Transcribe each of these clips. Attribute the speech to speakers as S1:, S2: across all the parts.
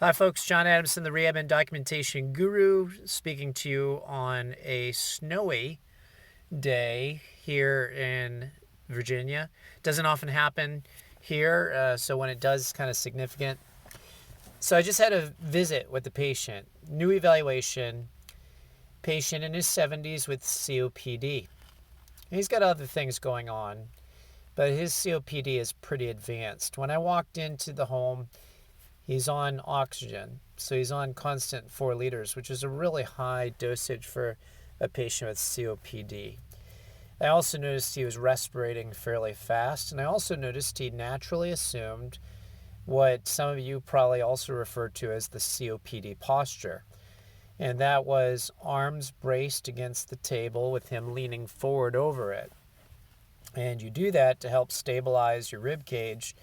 S1: Hi, folks. John Adamson, the Rehab and Documentation Guru, speaking to you on a snowy day here in Virginia. Doesn't often happen here, so when it does, it's kind of significant. So I just had a visit with the patient. New evaluation, patient in his 70s with COPD. He's got other things going on, but his COPD is pretty advanced. When I walked into the home, he's on oxygen, so he's on constant 4 liters, which is a really high dosage for a patient with COPD. I also noticed he was respirating fairly fast, and I also noticed he naturally assumed what some of you probably also refer to as the COPD posture. And that was arms braced against the table with him leaning forward over it. And you do that to help stabilize your rib cage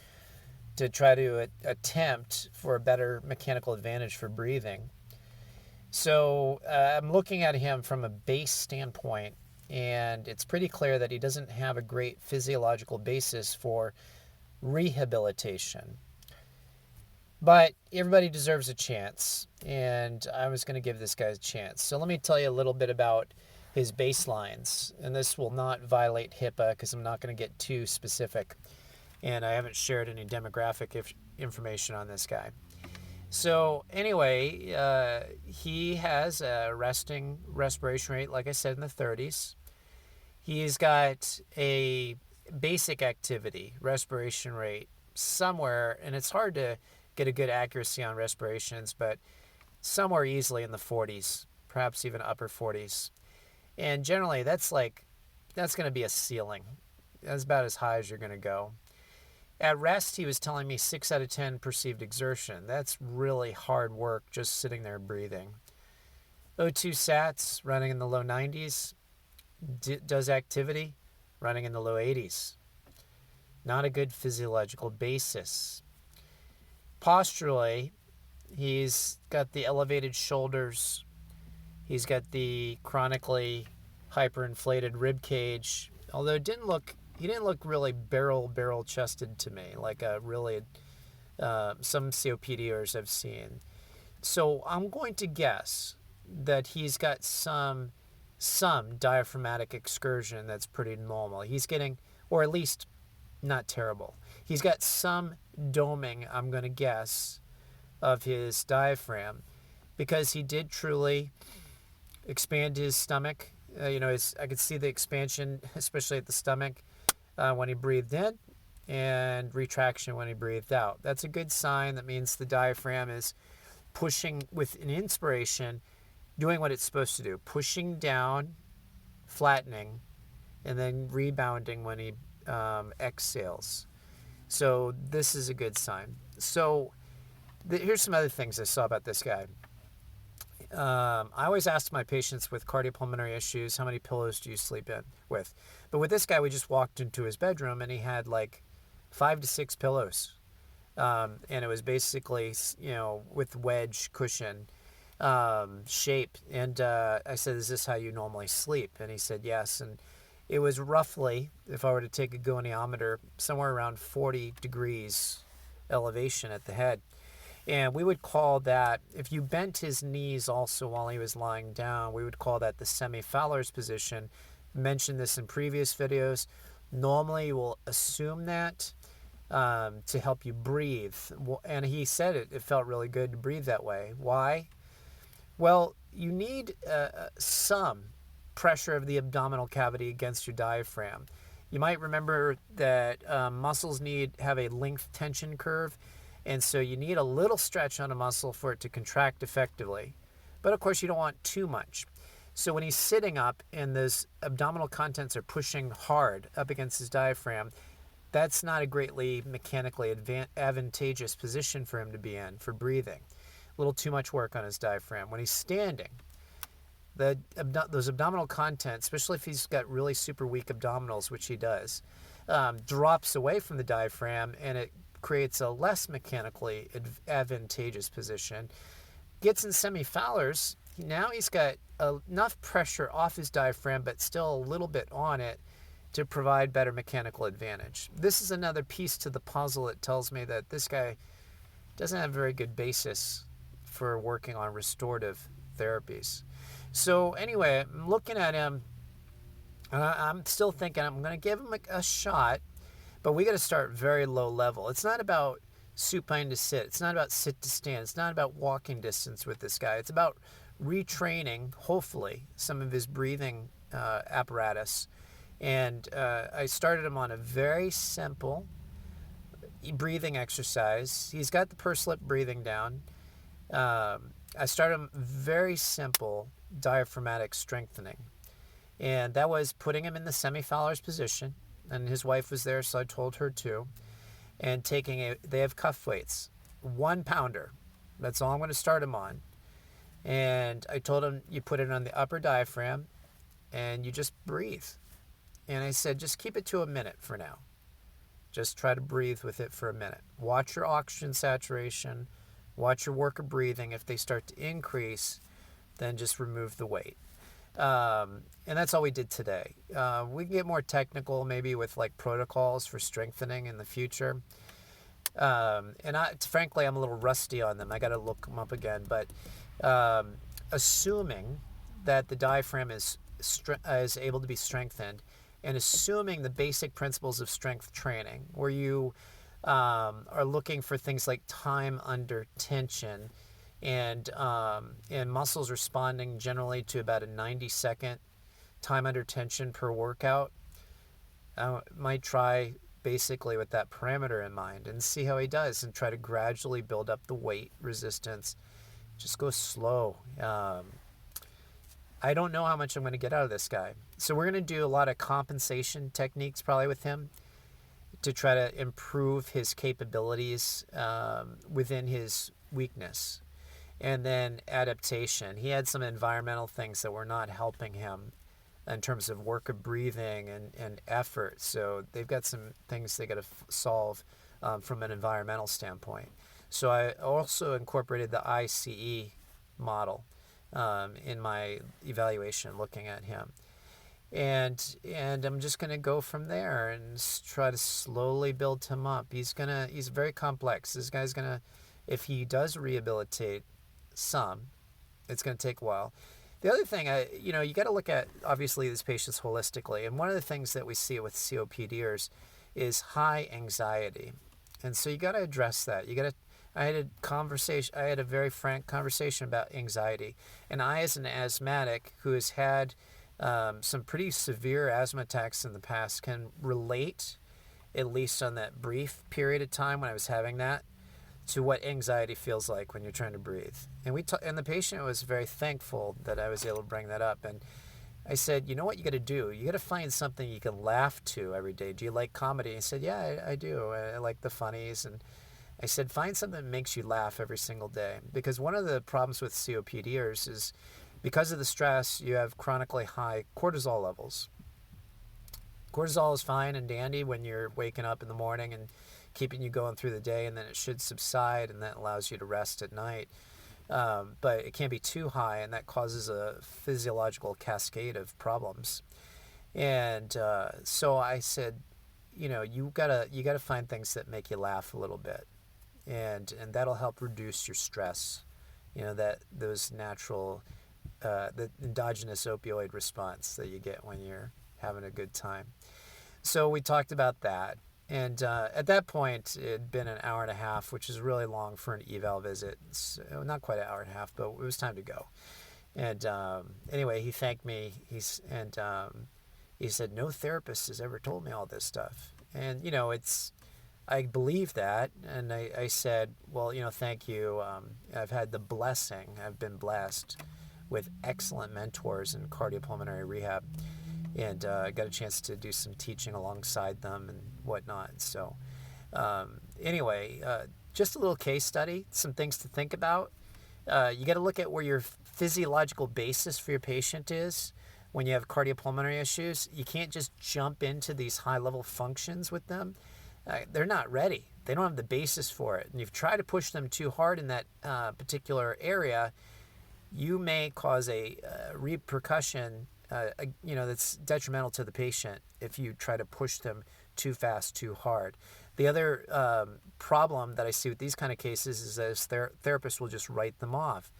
S1: to try to attempt for a better mechanical advantage for breathing. So I'm looking at him from a base standpoint, and it's pretty clear that he doesn't have a great physiological basis for rehabilitation. But everybody deserves a chance, and I was going to give this guy a chance. So let me tell you a little bit about his baselines, and this will not violate HIPAA because I'm not going to get too specific. And I haven't shared any demographic information on this guy. So anyway, he has a resting respiration rate, like I said, in the 30s. He's got a basic activity respiration rate somewhere, and it's hard to get a good accuracy on respirations, but somewhere easily in the 40s, perhaps even upper 40s. And generally, that's going to be a ceiling. That's about as high as you're going to go. At rest, he was telling me 6 out of 10 perceived exertion. That's really hard work just sitting there breathing. O2 sats running in the low 90s. Does activity running in the low 80s. Not a good physiological basis. Posturally, he's got the elevated shoulders. He's got the chronically hyperinflated rib cage, although he didn't look really barrel chested to me, like some COPDers I've seen. So I'm going to guess that he's got some diaphragmatic excursion that's pretty normal. He's getting, or at least not terrible. He's got some doming, I'm going to guess, of his diaphragm, because he did truly expand his stomach. I could see the expansion, especially at the stomach, when he breathed in, and retraction when he breathed out. That's a good sign. That means the diaphragm is pushing with an inspiration, doing what it's supposed to do, pushing down, flattening, and then rebounding when he exhales. So this is a good sign. So here's some other things I saw about this guy. I always ask my patients with cardiopulmonary issues, how many pillows do you sleep in with? But with this guy, we just walked into his bedroom and he had like 5 to 6 pillows. And it was basically, with wedge cushion shape. And I said, is this how you normally sleep? And he said, yes. And it was roughly, if I were to take a goniometer, somewhere around 40 degrees elevation at the head. And we would call that, if you bent his knees also while he was lying down, we would call that the semi-Fowler's position. I mentioned this in previous videos. Normally, you will assume that to help you breathe. And he said it felt really good to breathe that way. Why? Well, you need some pressure of the abdominal cavity against your diaphragm. You might remember that muscles have a length tension curve. And so you need a little stretch on a muscle for it to contract effectively. But of course, you don't want too much. So when he's sitting up and those abdominal contents are pushing hard up against his diaphragm, that's not a greatly mechanically advantageous position for him to be in for breathing. A little too much work on his diaphragm. When he's standing, those abdominal contents, especially if he's got really super weak abdominals, which he does, drops away from the diaphragm, and it creates a less mechanically advantageous position. Gets in semi-Fowler's, now he's got enough pressure off his diaphragm, but still a little bit on it to provide better mechanical advantage. This is another piece to the puzzle that tells me that this guy doesn't have a very good basis for working on restorative therapies. So anyway, I'm looking at him, and I'm still thinking I'm going to give him a shot, but we got to start very low level. It's not about supine to sit. It's not about sit to stand. It's not about walking distance with this guy. It's about retraining, hopefully, some of his breathing apparatus. And I started him on a very simple breathing exercise. He's got the pursed lip breathing down. I started him very simple diaphragmatic strengthening. And that was putting him in the semi-Fowler's position. And his wife was there, so I told her too. And they have cuff weights, 1 pounder. That's all I'm going to start him on. And I told him you put it on the upper diaphragm and you just breathe. And I said, just keep it to a minute for now. Just try to breathe with it for a minute. Watch your oxygen saturation. Watch your work of breathing. If they start to increase, then just remove the weight. And that's all we did today. We can get more technical maybe with like protocols for strengthening in the future. And frankly, I'm a little rusty on them. I got to look them up again. But assuming that the diaphragm is able to be strengthened, and assuming the basic principles of strength training, where you are looking for things like time under tension, and muscles responding generally to about a 90-second time under tension per workout, I might try basically with that parameter in mind and see how he does, and try to gradually build up the weight resistance. Just go slow. I don't know how much I'm going to get out of this guy. So we're going to do a lot of compensation techniques probably with him to try to improve his capabilities within his weakness. And then adaptation. He had some environmental things that were not helping him in terms of work of breathing and effort. So they've got some things they got to solve from an environmental standpoint. So I also incorporated the ICE model in my evaluation, looking at him. And I'm just going to go from there and try to slowly build him up. He's very complex. This guy's going to, if he does rehabilitate some, it's going to take a while. The other thing, you got to look at, obviously, these patients holistically. And one of the things that we see with COPDers is high anxiety. And so you got to address that. I had a very frank conversation about anxiety. And I, as an asthmatic who has had some pretty severe asthma attacks in the past, can relate, at least on that brief period of time when I was having that, to what anxiety feels like when you're trying to breathe. And and the patient was very thankful that I was able to bring that up. And I said, you know what you got to do? You got to find something you can laugh to every day. Do you like comedy? He said, yeah, I do. I like the funnies. And I said, find something that makes you laugh every single day. Because one of the problems with COPDers is because of the stress, you have chronically high cortisol levels. Cortisol is fine and dandy when you're waking up in the morning and keeping you going through the day, and then it should subside, and that allows you to rest at night. But it can't be too high, and that causes a physiological cascade of problems. And so I said, you gotta find things that make you laugh a little bit, and that'll help reduce your stress. Those natural, the endogenous opioid response that you get when you're having a good time. So we talked about that. And at that point, it had been an hour and a half, which is really long for an eval visit. So, not quite an hour and a half, but it was time to go. And anyway, he thanked me. He said, no therapist has ever told me all this stuff. And, I believe that. And I said, well, thank you. I've been blessed with excellent mentors in cardiopulmonary rehab. And I got a chance to do some teaching alongside them and whatnot. So anyway, just a little case study, some things to think about. You got to look at where your physiological basis for your patient is when you have cardiopulmonary issues. You can't just jump into these high-level functions with them. They're not ready. They don't have the basis for it. And if you try to push them too hard in that particular area, you may cause a repercussion that's detrimental to the patient if you try to push them too fast, too hard. The other problem that I see with these kind of cases is that therapists will just write them off.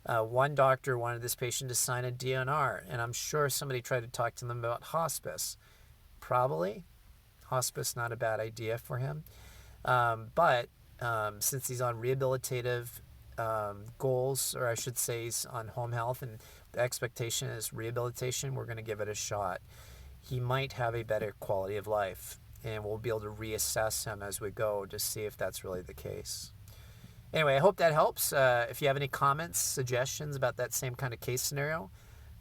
S1: One doctor wanted this patient to sign a DNR, and I'm sure somebody tried to talk to them about hospice. Probably. Hospice, not a bad idea for him. But since he's on rehabilitative goals, or I should say he's on home health, and the expectation is rehabilitation, we're going to give it a shot. He might have a better quality of life, and we'll be able to reassess him as we go to see if that's really the case. Anyway, I hope that helps. If you have any comments, suggestions about that same kind of case scenario,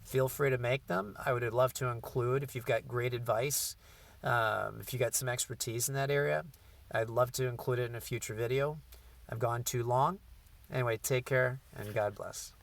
S1: feel free to make them. I would love to include, if you've got great advice, if you got some expertise in that area, I'd love to include it in a future video. I've gone too long. Anyway, take care and God bless.